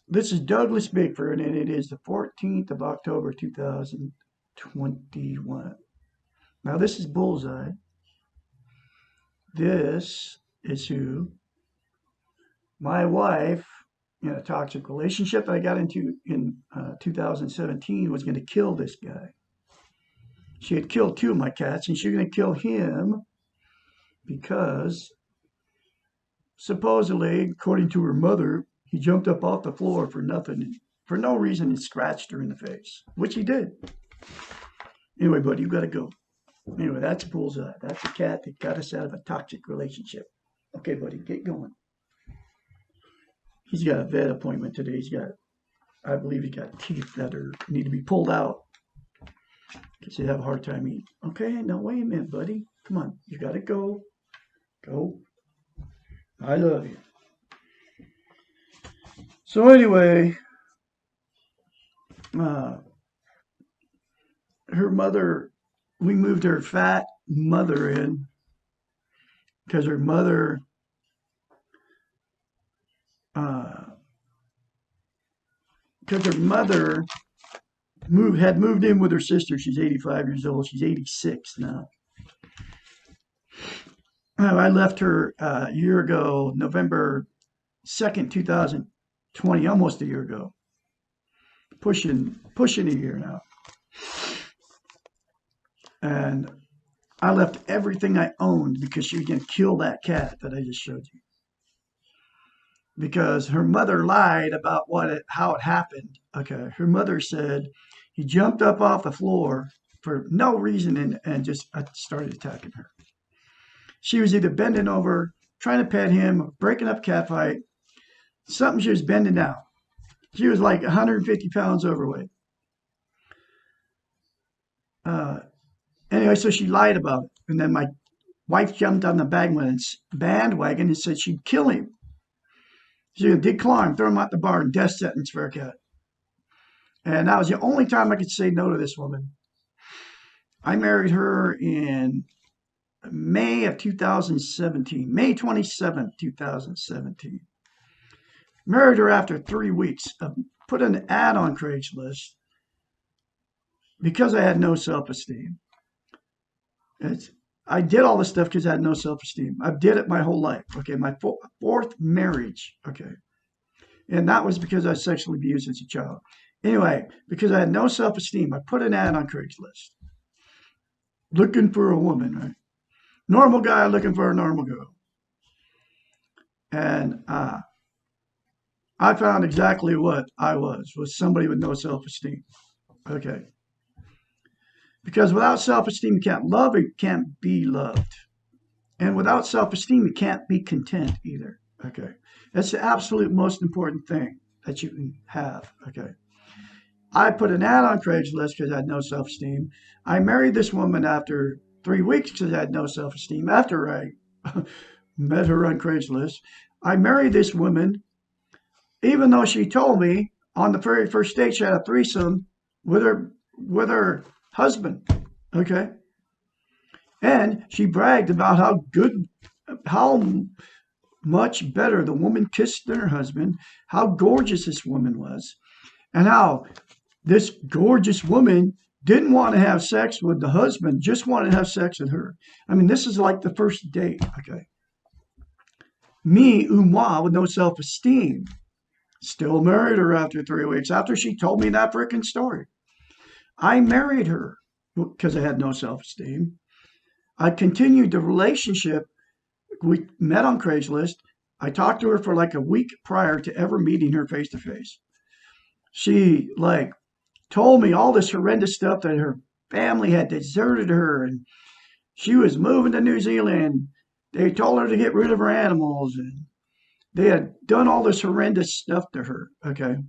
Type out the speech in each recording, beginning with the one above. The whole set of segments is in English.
This is Douglas Bickford, and it is the 14th of October, 2021. Now, this is Bullseye. This is who my wife, in a toxic relationship that I got into in 2017, was going to kill this guy. She had killed two of my cats, and she was going to kill him because supposedly, according to her mother, he jumped up off the floor for nothing, for no reason, and scratched her in the face, which he did. Anyway, buddy, you got to go. Anyway, that's Bullseye. That's a cat that got us out of a toxic relationship. Okay, buddy, get going. He's got a vet appointment today. I believe he's got teeth that need to be pulled out because they have a hard time eating. Okay, now wait a minute, buddy. Come on, you got to go. Go. I love you. So anyway, her mother, we moved her fat mother in because her mother had moved in with her sister. She's 85 years old. She's 86 now. I left her a year ago, November 2nd, 2020, almost a year ago. Pushing a year now. And I left everything I owned because she was going to kill that cat that I just showed you. Because her mother lied about how it happened. Okay, her mother said he jumped up off the floor for no reason and just started attacking her. She was either bending over, trying to pet him, breaking up cat fight, something. She was bending down. She was like 150 pounds overweight. Anyway, so she lied about it. And then my wife jumped on the bandwagon and said she'd kill him. She did claw him, throw him out the barn, death sentence for a cat. And that was the only time I could say no to this woman. I married her in May of 2017, May 27th, 2017. Married her after 3 weeks. Put an ad on Craigslist because I had no self-esteem. I did all this stuff because I had no self-esteem. I did it my whole life. Okay, my fourth marriage. Okay, and that was because I was sexually abused as a child. Anyway, because I had no self-esteem, I put an ad on Craigslist looking for a woman. Right, normal guy looking for a normal girl, and I found exactly what I was somebody with no self-esteem. Okay. Because without self-esteem, you can't love, you can't be loved. And without self-esteem, you can't be content either. Okay. That's the absolute most important thing that you can have. Okay. I put an ad on Craigslist because I had no self-esteem. I married this woman after 3 weeks because I had no self-esteem. After I met her on Craigslist, I married this woman, even though she told me on the very first date she had a threesome with her husband. Okay. And she bragged about how much better the woman kissed than her husband, how gorgeous this woman was, and how this gorgeous woman didn't want to have sex with the husband, just wanted to have sex with her. I mean, this is like the first date. Okay. Me, moi, with no self-esteem, still married her after 3 weeks, after she told me that freaking story. I married her because I had no self-esteem. I continued the relationship. We met on Craigslist. I talked to her for like a week prior to ever meeting her face to face. She told me all this horrendous stuff that her family had deserted her and she was moving to New Zealand. They told her to get rid of her animals and they had done all this horrendous stuff to her. Okay.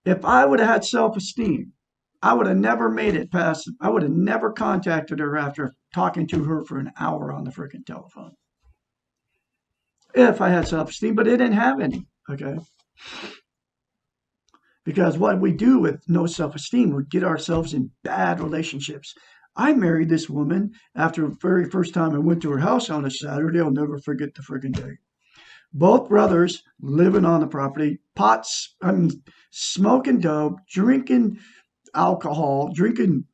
If I would have had self-esteem, I would have never made it past. I would have never contacted her after talking to her for an hour on the freaking telephone. If I had self-esteem, but I didn't have any. Okay. Because what we do with no self-esteem, we get ourselves in bad relationships. I married this woman after the very first time I went to her house on a Saturday. I'll never forget the freaking day. Both brothers living on the property, smoking dope, drinking alcohol, drinking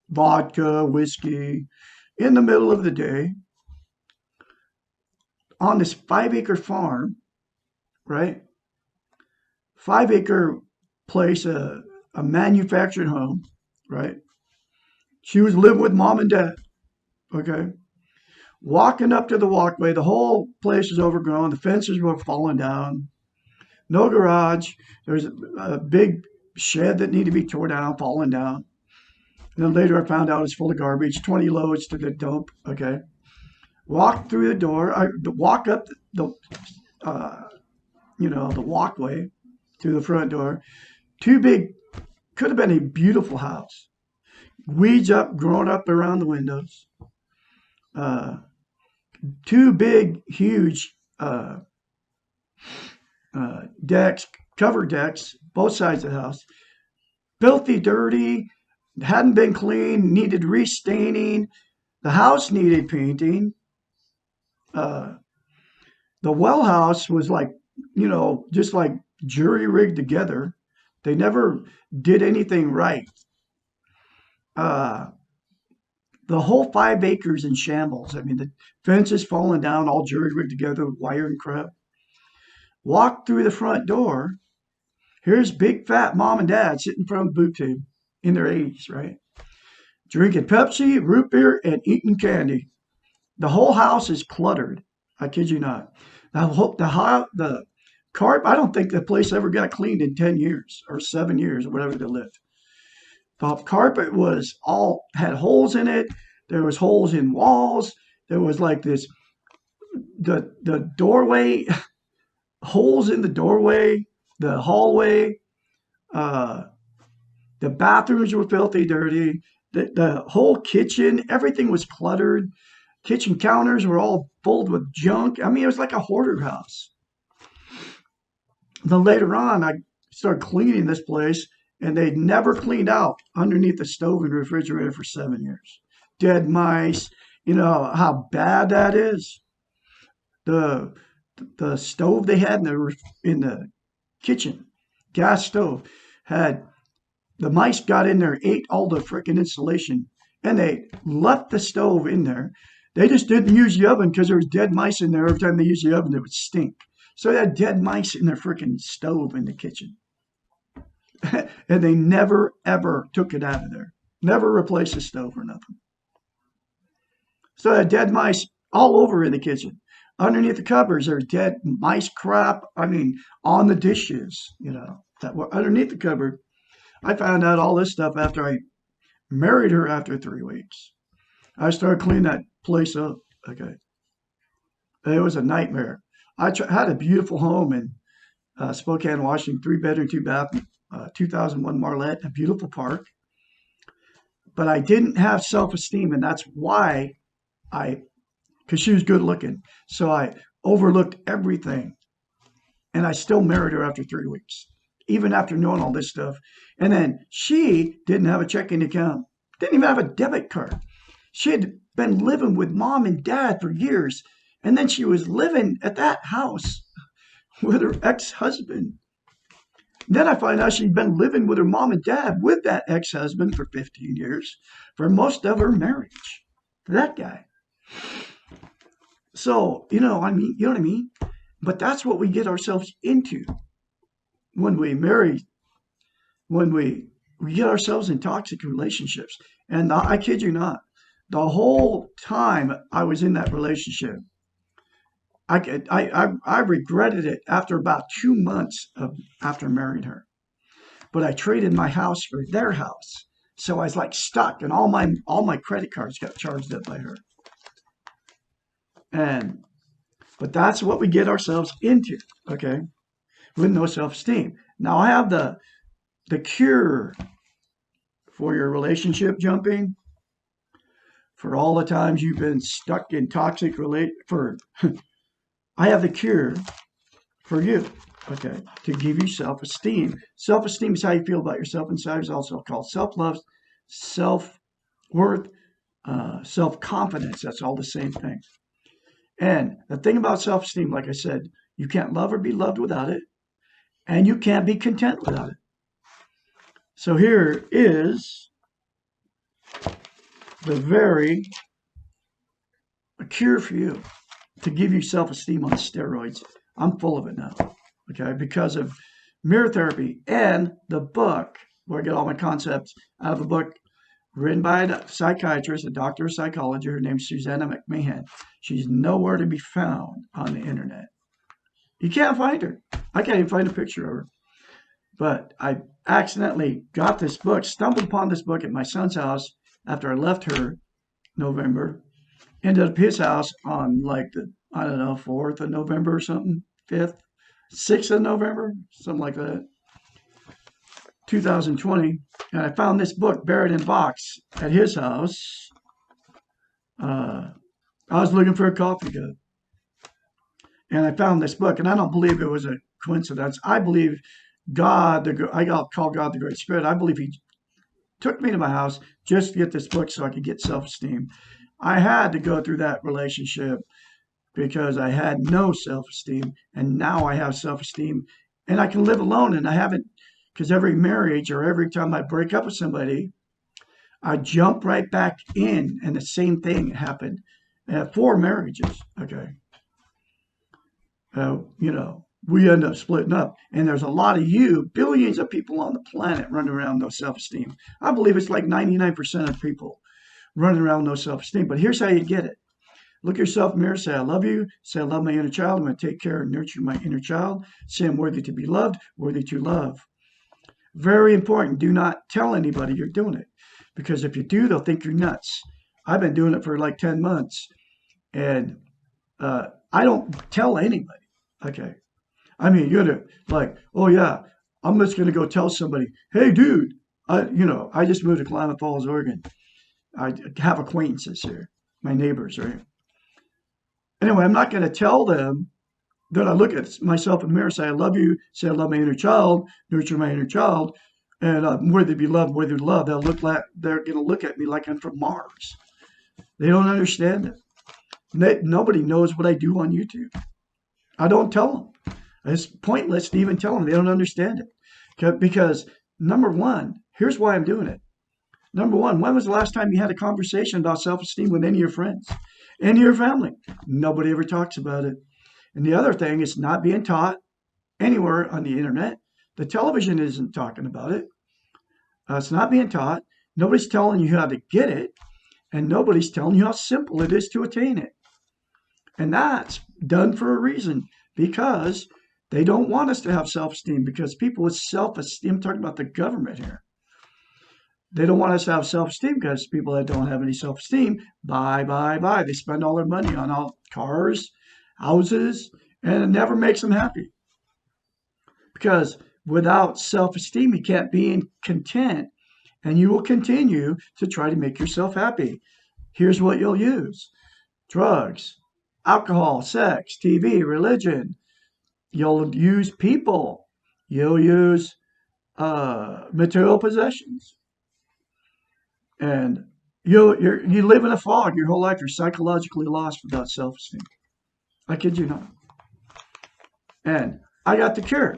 vodka, whiskey in the middle of the day on this 5 acre farm, right? 5 acre place, a manufactured home, right? She was living with mom and dad, okay? Walking up to the walkway, the whole place is overgrown. The fences were falling down. No garage. There's a big shed that needed to be torn down, falling down. And then later I found out it's full of garbage, 20 loads to the dump, okay? Walk through the door, walk up the, uh, the walkway to the front door. Too big, could have been a beautiful house. Weeds up, grown up around the windows. Uh, Two big, huge decks, covered decks, both sides of the house. Filthy, dirty, hadn't been cleaned, needed restaining. The house needed painting. Uh, the well house was like, just like jury rigged together. They never did anything right. Uh, the whole 5 acres in shambles. I mean, the fence is falling down, all jury rigged together with wire and crap. Walk through the front door. Here's big fat mom and dad sitting in front of the booth tube in their 80s, right? Drinking Pepsi, root beer, and eating candy. The whole house is cluttered. I kid you not. The carpet, I don't think the place ever got cleaned in 10 years or 7 years or whatever they lived. The carpet had holes in it. There was holes in walls. There was like this, the doorway, holes in the doorway, the hallway. Uh, the bathrooms were filthy dirty. The whole kitchen, everything was cluttered. Kitchen counters were all filled with junk. I mean, it was like a hoarder house. Then later on, I started cleaning this place, and they'd never cleaned out underneath the stove and refrigerator for 7 years. Dead mice. You know how bad that is. The the stove they had in the kitchen, gas stove, had the mice got in there, ate all the freaking insulation, and they left the stove in there. They just didn't use the oven because there was dead mice in there. Every time they used the oven, it would stink. So they had dead mice in their freaking stove in the kitchen. And they never, ever took it out of there. Never replaced the stove or nothing. So they had dead mice all over in the kitchen. Underneath the cupboards, there's dead mice crap. I mean, on the dishes, that were underneath the cupboard. I found out all this stuff after I married her after 3 weeks. I started cleaning that place up. Okay. It was a nightmare. Had a beautiful home in Spokane, Washington, 3 bedroom, 2 bath, 2001 Marlette, a beautiful park. But I didn't have self-esteem, and that's why because she was good looking. So I overlooked everything. And I still married her after 3 weeks, even after knowing all this stuff. And then she didn't have a checking account, didn't even have a debit card. She had been living with mom and dad for years. And then she was living at that house with her ex-husband. Then I find out she'd been living with her mom and dad with that ex-husband for 15 years, for most of her marriage. That guy. So, you know what I mean? But that's what we get ourselves into when we marry, when we get ourselves in toxic relationships. And I kid you not, the whole time I was in that relationship, I regretted it after about 2 months after marrying her. But I traded my house for their house. So I was like stuck, and all my credit cards got charged up by her. But that's what we get ourselves into, okay? With no self-esteem. Now I have the cure for your relationship jumping, for all the times you've been stuck in toxic I have the cure for you, okay, to give you self-esteem. Self-esteem is how you feel about yourself inside. It's also called self-love, self-worth, self-confidence. That's all the same thing. And the thing about self-esteem, like I said, you can't love or be loved without it, and you can't be content without it. So here is the very a cure for you to give you self-esteem on steroids. I'm full of it now, okay, because of mirror therapy and the book where I get all my concepts out of a book written by a psychiatrist, a doctor of psychology. Her name's Susanna McMahon. She's nowhere to be found on the internet. You can't find her. I can't even find a picture of her. But I accidentally got this book, stumbled upon this book at my son's house after I left her November. Ended up at his house on like the, I don't know, 4th of November or something, 5th, 6th of November, something like that, 2020. And I found this book buried in a box at his house. I was looking for a coffee cup. And I found this book, and I don't believe it was a coincidence. I believe God, I'll call God the Great Spirit. I believe He took me to my house just to get this book so I could get self-esteem. I had to go through that relationship because I had no self-esteem, and now I have self-esteem, and I can live alone. And I haven't, because every marriage or every time I break up with somebody, I jump right back in, and the same thing happened. I had 4 marriages, okay. We end up splitting up. And there's a lot of billions of people on the planet running around no self-esteem. I believe it's like 99% of people running around no self-esteem. But here's how you get it. Look yourself in the mirror, say, I love you. Say, I love my inner child. I'm going to take care and nurture my inner child. Say, I'm worthy to be loved, worthy to love. Very important. Do not tell anybody you're doing it. Because if you do, they'll think you're nuts. I've been doing it for like 10 months. And I don't tell anybody. Okay. I mean, you're gonna like, oh yeah, I'm just gonna go tell somebody, hey dude, I just moved to Klamath Falls, Oregon. I have acquaintances here, my neighbors, right? Anyway, I'm not gonna tell them that I look at myself in the mirror, say I love you, say I love my inner child, nurture my inner child, and I'm worthy to be loved, worthy to love. They're gonna look at me like I'm from Mars. They don't understand it. Nobody knows what I do on YouTube. I don't tell them. It's pointless to even tell them. They don't understand it. Because, number one, here's why I'm doing it. Number one, when was the last time you had a conversation about self-esteem with any of your friends, any of your family? Nobody ever talks about it. And the other thing is not being taught anywhere on the internet. The television isn't talking about it. It's not being taught. Nobody's telling you how to get it. And nobody's telling you how simple it is to attain it. And that's done for a reason, because they don't want us to have self-esteem, because people with self-esteem, I'm talking about the government here, they don't want us to have self-esteem because people that don't have any self-esteem, buy. They spend all their money on all cars, houses, and it never makes them happy. Because without self-esteem, you can't be content, and you will continue to try to make yourself happy. Here's what you'll use: drugs, alcohol, sex, TV, religion. You'll use people. You'll use material possessions. And you live in a fog your whole life. You're psychologically lost without self-esteem. I kid you not. And I got the cure.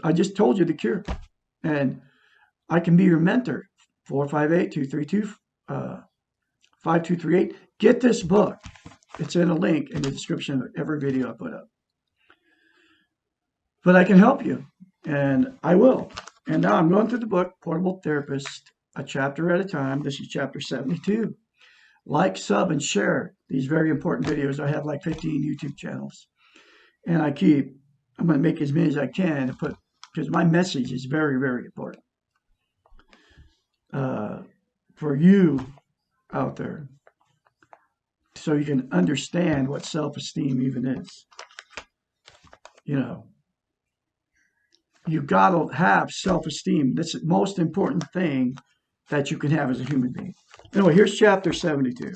I just told you the cure. And I can be your mentor. 458-232-5238. Get this book. It's in a link in the description of every video I put up. But I can help you, and I will. And now I'm going through the book, Portable Therapist, a chapter at a time. This is chapter 72. Like, sub, and share these very important videos. I have like 15 YouTube channels. And I'm going to make as many as I can to put, because my message is very, very important for you out there, so you can understand what self-esteem even is. You've got to have self-esteem. That's the most important thing that you can have as a human being. Anyway, here's chapter 72.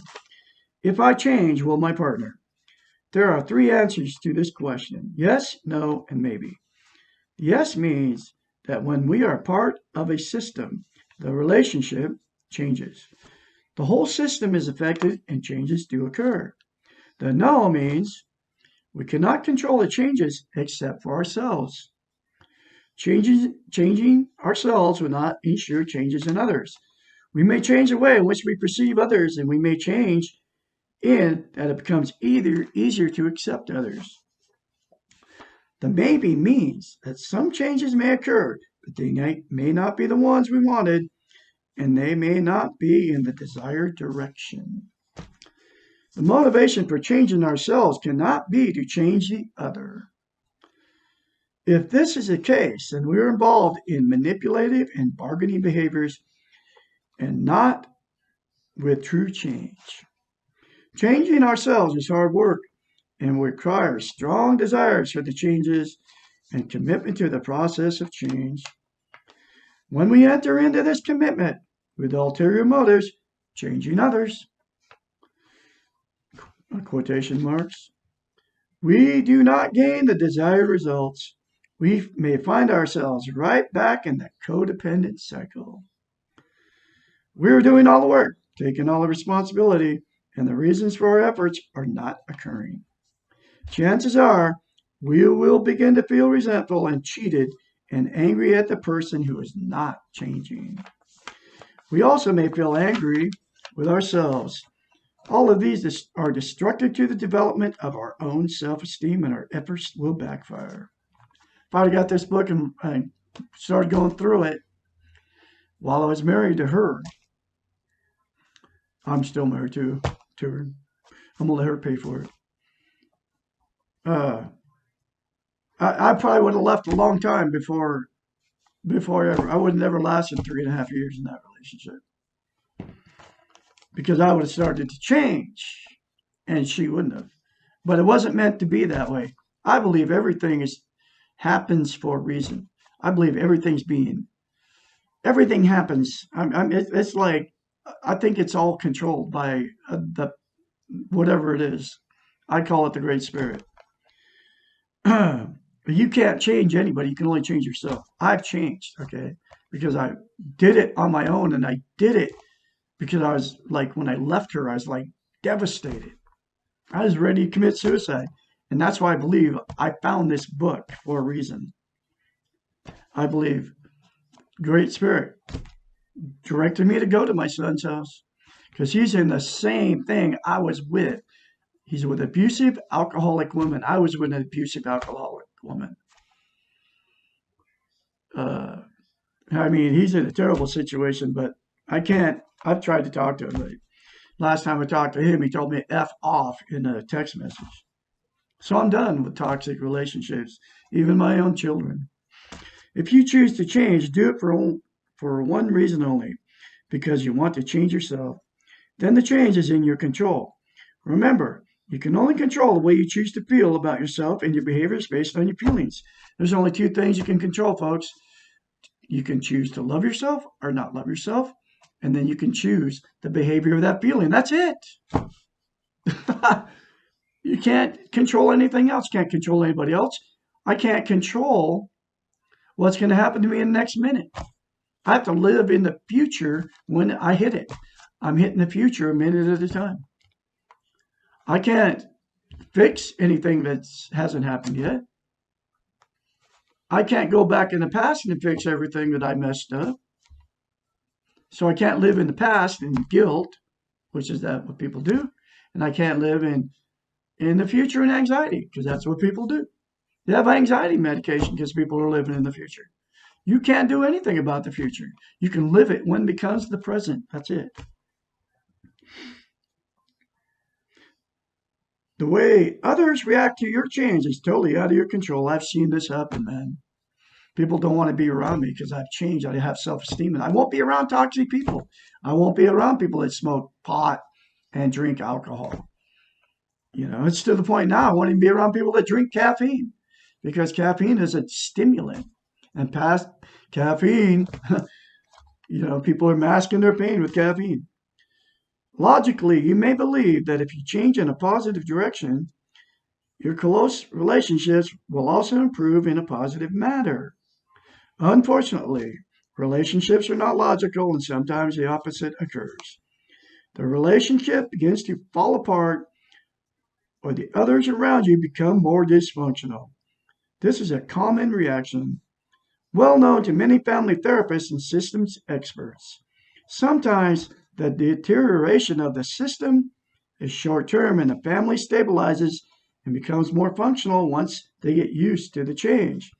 If I change, will my partner? There are 3 answers to this question: yes, no, and maybe. Yes means that when we are part of a system, the relationship changes. The whole system is affected and changes do occur. The no means we cannot control the changes except for ourselves. Changing ourselves will not ensure changes in others. We may change the way in which we perceive others, and we may change in that it becomes easier to accept others. The maybe means that some changes may occur, but they may not be the ones we wanted, and they may not be in the desired direction. The motivation for changing ourselves cannot be to change the other. If this is the case, then we are involved in manipulative and bargaining behaviors and not with true change. Changing ourselves is hard work and requires strong desires for the changes and commitment to the process of change. When we enter into this commitment with ulterior motives, changing others, quotation marks, we do not gain the desired results. We may find ourselves right back in the codependent cycle. We're doing all the work, taking all the responsibility, and the reasons for our efforts are not occurring. Chances are we will begin to feel resentful and cheated and angry at the person who is not changing. We also may feel angry with ourselves. All of these are destructive to the development of our own self-esteem, and our efforts will backfire. If I'd got this book and I started going through it while I was married to her, I'm still married to her. I'm going to let her pay for it. I probably would have left a long time before I would have never lasted 3.5 years in that relationship, because I would have started to change and she wouldn't have. But it wasn't meant to be that way. I believe everything happens for a reason. I believe everything happens. It's like, I think it's all controlled by the whatever it is. I call it the Great Spirit. You can't change anybody. You can only change yourself. I've changed, okay, because I did it on my own, and I did it because I was like, when I left her, I was like devastated. I was ready to commit suicide. And that's why I believe I found this book for a reason. I believe Great Spirit directed me to go to my son's house because he's in the same thing I was with. He's with abusive, alcoholic women. I was with an abusive, alcoholic woman. I mean, he's in a terrible situation, but I can't. I've tried to talk to him. But last time I talked to him, he told me F off in a text message. So I'm done with toxic relationships, even my own children. If you choose to change, do it for one reason only, because you want to change yourself. Then the change is in your control. Remember, you can only control the way you choose to feel about yourself, and your behavior is based on your feelings. There's only two things you can control, folks. You can choose to love yourself or not love yourself, and then you can choose the behavior of that feeling. That's it. You can't control anything else. Can't control anybody else. I can't control what's going to happen to me in the next minute. I have to live in the future when I hit it. I'm hitting the future a minute at a time. I can't fix anything that hasn't happened yet. I can't go back in the past and fix everything that I messed up. So I can't live in the past in guilt, which is that what people do. And I can't live in the future in anxiety, because that's what people do. They have anxiety medication because people are living in the future. You can't do anything about the future. You can live it when it becomes the present. That's it. The way others react to your change is totally out of your control. I've seen this happen, man. People don't want to be around me because I've changed. I have self-esteem, and I won't be around toxic people. I won't be around people that smoke pot and drink alcohol. It's to the point now I won't even be around people that drink caffeine, because caffeine is a stimulant. And past caffeine, people are masking their pain with caffeine. Logically, you may believe that if you change in a positive direction, your close relationships will also improve in a positive manner. Unfortunately, relationships are not logical, and sometimes the opposite occurs. The relationship begins to fall apart or the others around you become more dysfunctional. This is a common reaction, well known to many family therapists and systems experts. Sometimes the deterioration of the system is short term and the family stabilizes and becomes more functional once they get used to the change.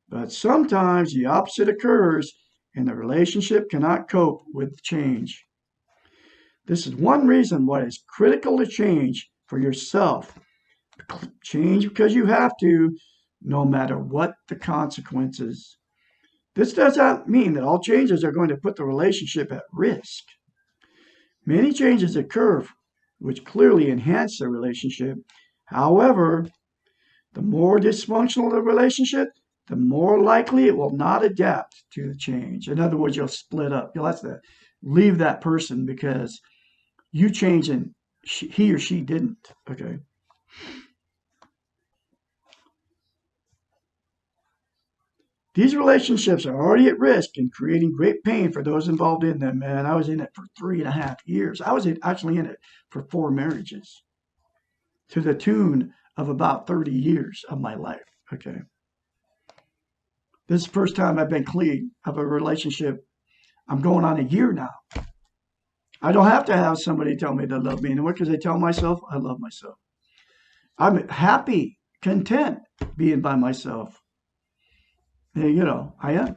But sometimes the opposite occurs and the relationship cannot cope with the change. This is one reason why it's critical to change for yourself. Change because you have to, no matter what the consequences. This does not mean that all changes are going to put the relationship at risk. Many changes occur which clearly enhance the relationship. However, the more dysfunctional the relationship, the more likely it will not adapt to the change. In other words, you'll split up. You'll have to leave that person because you changed and he or she didn't. Okay. These relationships are already at risk and creating great pain for those involved in them. Man, I was in it for 3.5 years. I was actually in it for 4 marriages to the tune of about 30 years of my life. Okay. This is the first time I've been clean of a relationship. I'm going on a year now. I don't have to have somebody tell me they love me anymore because I tell myself I love myself. I'm happy, content being by myself. I am.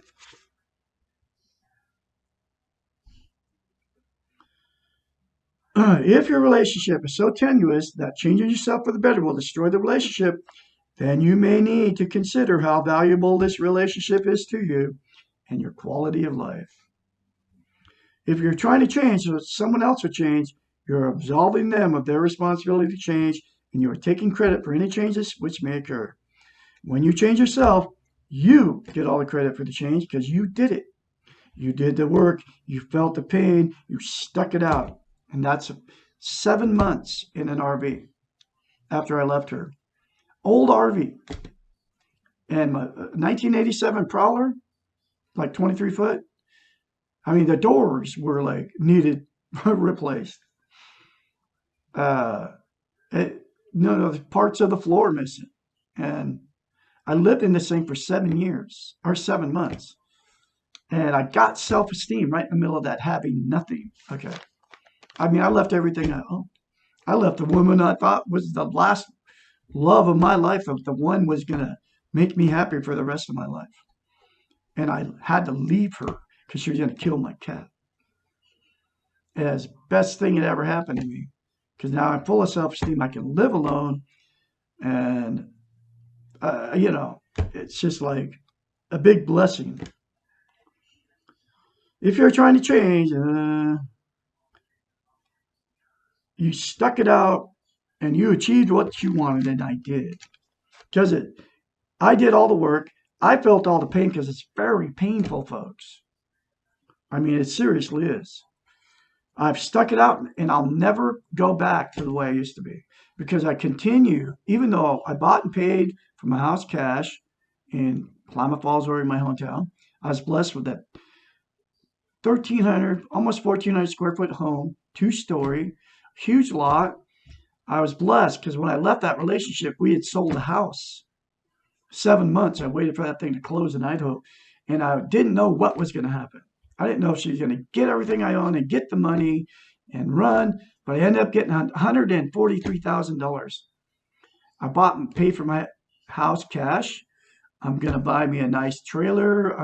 If your relationship is so tenuous that changing yourself for the better will destroy the relationship, then you may need to consider how valuable this relationship is to you and your quality of life. If you're trying to change so that someone else will change, you're absolving them of their responsibility to change, and you are taking credit for any changes which may occur. When you change yourself, you get all the credit for the change because you did it. You did the work, you felt the pain, you stuck it out. And that's 7 months in an RV after I left her. Old RV. And my 1987 Prowler, like 23 foot. I mean, the doors were like needed replaced. Uh, no, the parts of the floor missing. And I lived in this thing for 7 years or 7 months. And I got self-esteem right in the middle of that, having nothing. Okay. I mean, I left everything I owned. I left the woman I thought was the last love of my life, of the one was going to make me happy for the rest of my life. And I had to leave her because she was going to kill my cat. As best thing that ever happened to me. Because now I'm full of self-esteem. I can live alone. And, it's just like a big blessing. If you're trying to change, you stuck it out and you achieved what you wanted, and I did. Because I did all the work. I felt all the pain because it's very painful, folks. I mean, it seriously is. I've stuck it out and I'll never go back to the way I used to be because I continue, even though I bought and paid for my house cash in Klamath Falls, or in my hometown. I was blessed with that 1,300, almost 1,400 square foot home, 2-story, huge lot. I was blessed because when I left that relationship, we had sold a house. 7 months, I waited for that thing to close in Idaho, and I didn't know what was going to happen. I didn't know if she was going to get everything I own and get the money and run, but I ended up getting $143,000. I bought and paid for my house cash. I'm going to buy me a nice trailer,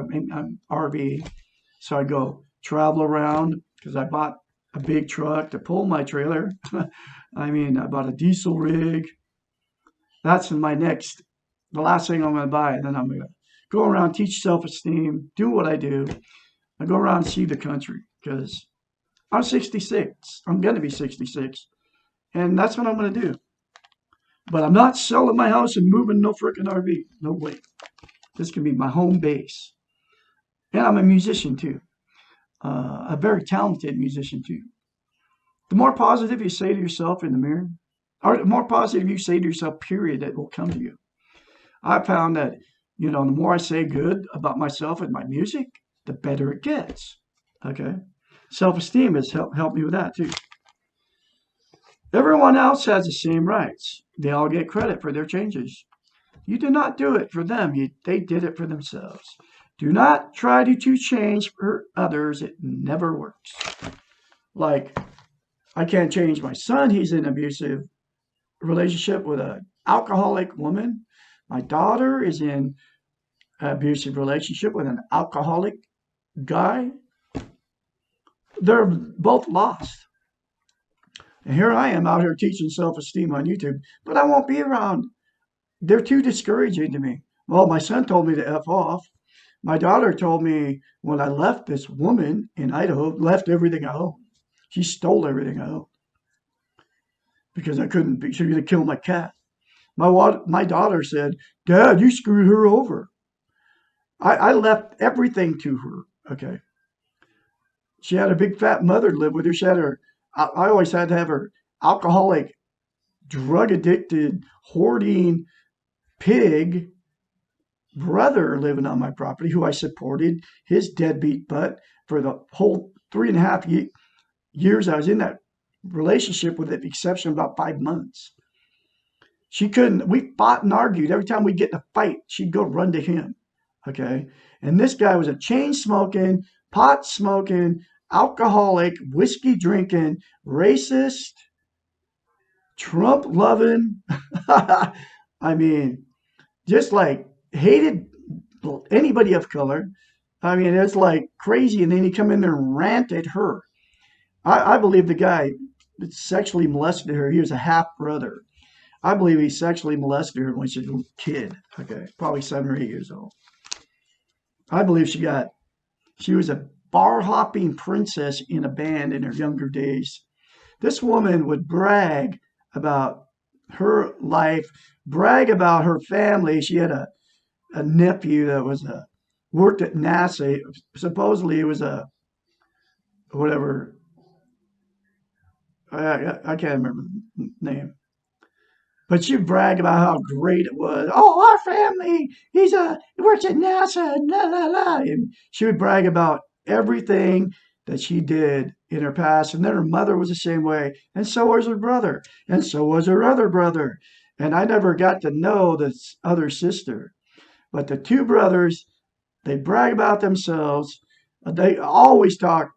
RV, so I go travel around because I bought a big truck to pull my trailer. I bought a diesel rig. That's the last thing I'm going to buy. And then I'm going to go around, teach self-esteem, do what I do. I go around and see the country because I'm 66. I'm going to be 66. And that's what I'm going to do. But I'm not selling my house and moving no frickin' RV. No way. This can be my home base. And I'm a musician too. A very talented musician too. The more positive you say to yourself in the mirror, or the more positive you say to yourself, period, it will come to you. I found that, the more I say good about myself and my music, the better it gets. Okay? Self-esteem has helped me with that too. Everyone else has the same rights. They all get credit for their changes. You did not do it for them. They did it for themselves. Do not try to change for others. It never works. Like, I can't change my son. He's in an abusive relationship with an alcoholic woman. My daughter is in an abusive relationship with an alcoholic guy. They're both lost. And here I am out here teaching self-esteem on YouTube, but I won't be around. They're too discouraging to me. Well, my son told me to F off. My daughter told me when I left this woman in Idaho, left everything I owned. She stole everything I owned because I couldn't be, she was going to kill my cat. My daughter said, Dad, you screwed her over. I left everything to her. Okay. She had a big fat mother to live with her. She had her, I always had to have her alcoholic, drug addicted, hoarding pig brother living on my property who I supported his deadbeat butt for the whole 3.5 years I was in that relationship with the exception of about 5 months. She couldn't, we fought and argued. Every time we'd get in a fight, she'd go run to him. Okay. And this guy was a chain smoking, pot smoking, alcoholic, whiskey drinking, racist, Trump loving. I mean, just like hated anybody of color. I mean, it's like crazy. And then he come in there and rant at her. I believe the guy sexually molested her. He was a half brother. I believe he sexually molested her when she was a kid. Okay, probably 7 or 8 years old. I believe she was a bar hopping princess in a band in her younger days. This woman would brag about her life, brag about her family. She had a nephew that was worked at NASA. Supposedly it was a whatever. I can't remember the name. But she'd brag about how great it was. Oh, our family, he works at NASA, and la la la. And she would brag about everything that she did in her past. And then her mother was the same way. And so was her brother. And so was her other brother. And I never got to know this other sister. But the two brothers, they brag about themselves. They always talk.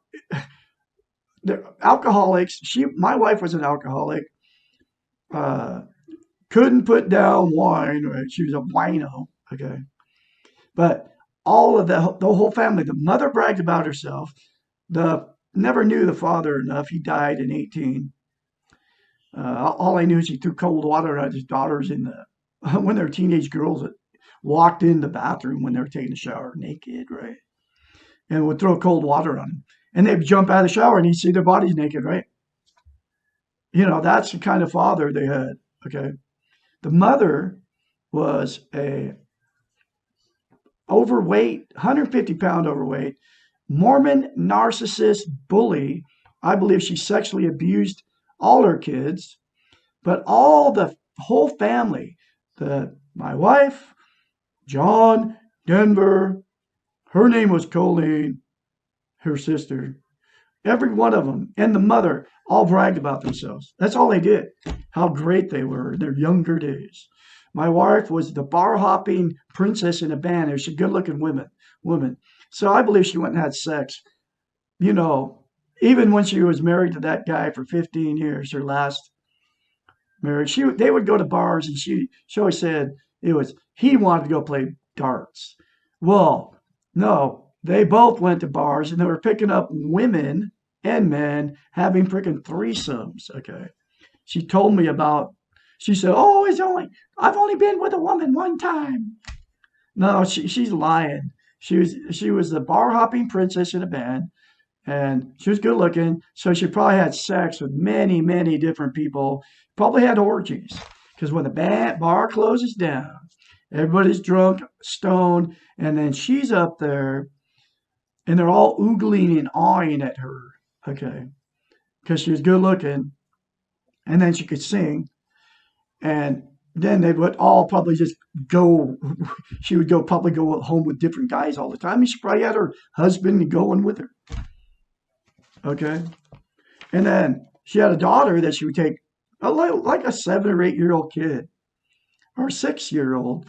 They're alcoholics. My wife was an alcoholic. Uh, couldn't put down wine. Right? She was a wino. Okay, but all of the whole family. The mother bragged about herself. The never knew the father enough. He died in 18. All I knew is he threw cold water at his daughters in the when they were teenage girls that walked in the bathroom when they were taking a shower naked, right? And would throw cold water on them. And they'd jump out of the shower and you'd see their bodies naked, right? That's the kind of father they had. Okay. The mother was a overweight, 150-pound overweight, Mormon narcissist bully. I believe she sexually abused all her kids, but all the whole family, my wife, John, Denver, her name was Colleen, her sister, every one of them, and the mother all bragged about themselves. That's all they did, how great they were in their younger days. My wife was the bar hopping princess in a band. She was a good looking woman. So I believe she went and had sex. Even when she was married to that guy for 15 years, her last marriage, they would go to bars and she always said he wanted to go play darts. Well, no, they both went to bars and they were picking up women and men having freaking threesomes. Okay. She told me she said, oh, I've only been with a woman one time. No, she's lying. She was the bar hopping princess in a band and she was good looking. So she probably had sex with many, many different people, probably had orgies because when the bar closes down, everybody's drunk, stoned, and then she's up there and they're all oogling and awing at her. Okay. Because she was good looking and then she could sing. And then they would all probably just go, she would probably go home with different guys all the time. And she probably had her husband going with her. Okay. And then she had a daughter that she would take like a 7 or 8 year old kid or 6 year old,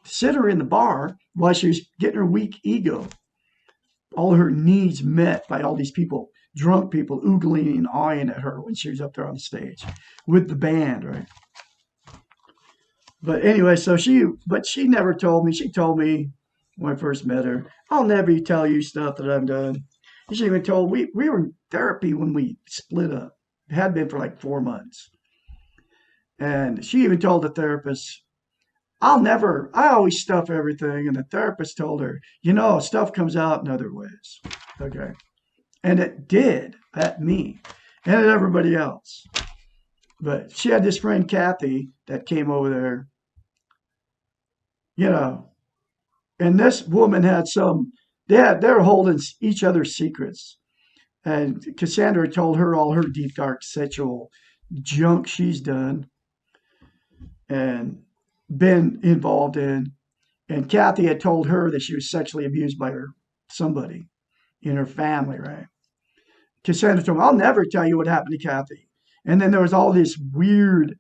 sit her in the bar while she was getting her weak ego, all her needs met by all these people, drunk people, oogling and eyeing at her when she was up there on the stage with the band, right? But anyway, but she never told me. She told me when I first met her, I'll never tell you stuff that I've done. She even told we were in therapy when we split up. It had been for like 4 months. And she even told the therapist, I always stuff everything. And the therapist told her, stuff comes out in other ways. Okay. And it did at me and at everybody else. But she had this friend, Kathy, that came over there, you know, and this woman had they were holding each other's secrets. And Cassandra told her all her deep, dark sexual junk she's done and been involved in. And Kathy had told her that she was sexually abused by somebody in her family, right? Cassandra told me, I'll never tell you what happened to Kathy. And then there was all this weird,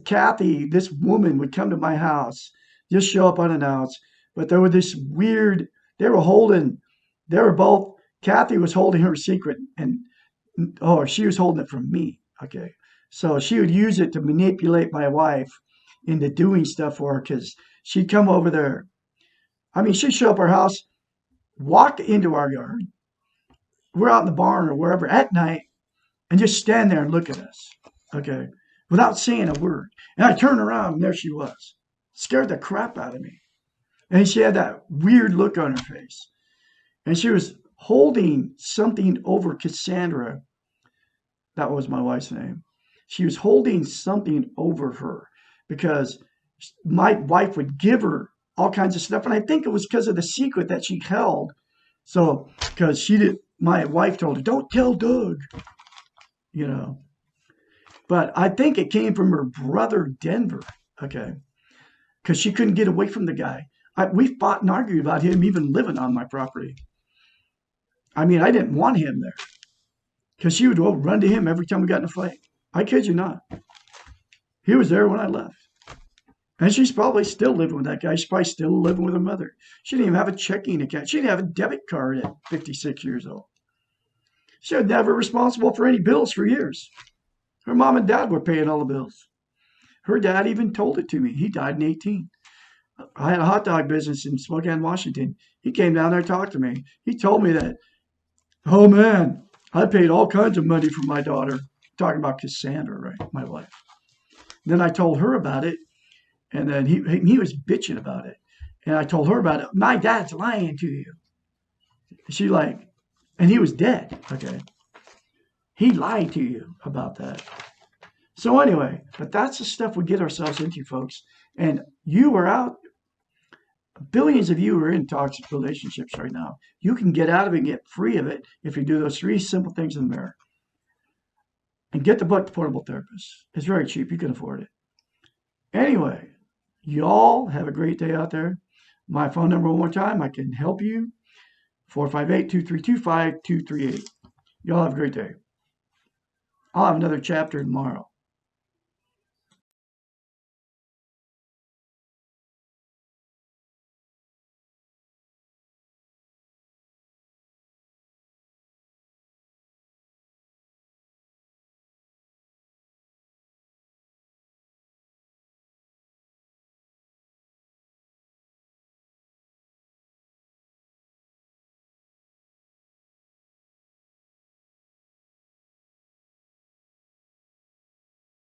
Kathy, this woman would come to my house, just show up unannounced. But there was this weird, they were both, Kathy was holding her secret she was holding it from me. Okay. So she would use it to manipulate my wife into doing stuff for her because she'd come over there. I mean, she'd show up at our house, walk into our yard. We're out in the barn or wherever at night and just stand there and look at us. Okay. Without saying a word. And I turned around and there she was. Scared the crap out of me. And she had that weird look on her face. And she was holding something over Cassandra. That was my wife's name. She was holding something over her because my wife would give her all kinds of stuff. And I think it was because of the secret that she held. So, because my wife told her, don't tell Doug, But I think it came from her brother, Denver, okay? Because she couldn't get away from the guy. We fought and argued about him even living on my property. I mean, I didn't want him there because she would run to him every time we got in a fight. I kid you not. He was there when I left. And she's probably still living with that guy. She's probably still living with her mother. She didn't even have a checking account. She didn't have a debit card at 56 years old. She was never responsible for any bills for years. Her mom and dad were paying all the bills. Her dad even told it to me. He died in 18. I had a hot dog business in Spokane, Washington. He came down there and talked to me. He told me that, oh man, I paid all kinds of money for my daughter. Talking about Cassandra, right? My wife. Then I told her about it. And then he was bitching about it. And I told her about it. My dad's lying to you. And he was dead. Okay. He lied to you about that. So anyway, but that's the stuff we get ourselves into, folks. And you are out. Billions of you are in toxic relationships right now. You can get out of it and get free of it if you do those 3 simple things in the mirror. And get the book, The Portable Therapist. It's very cheap. You can afford it. Anyway, y'all have a great day out there. My phone number one more time. I can help you. 458-232-5238. Y'all have a great day. I'll have another chapter tomorrow.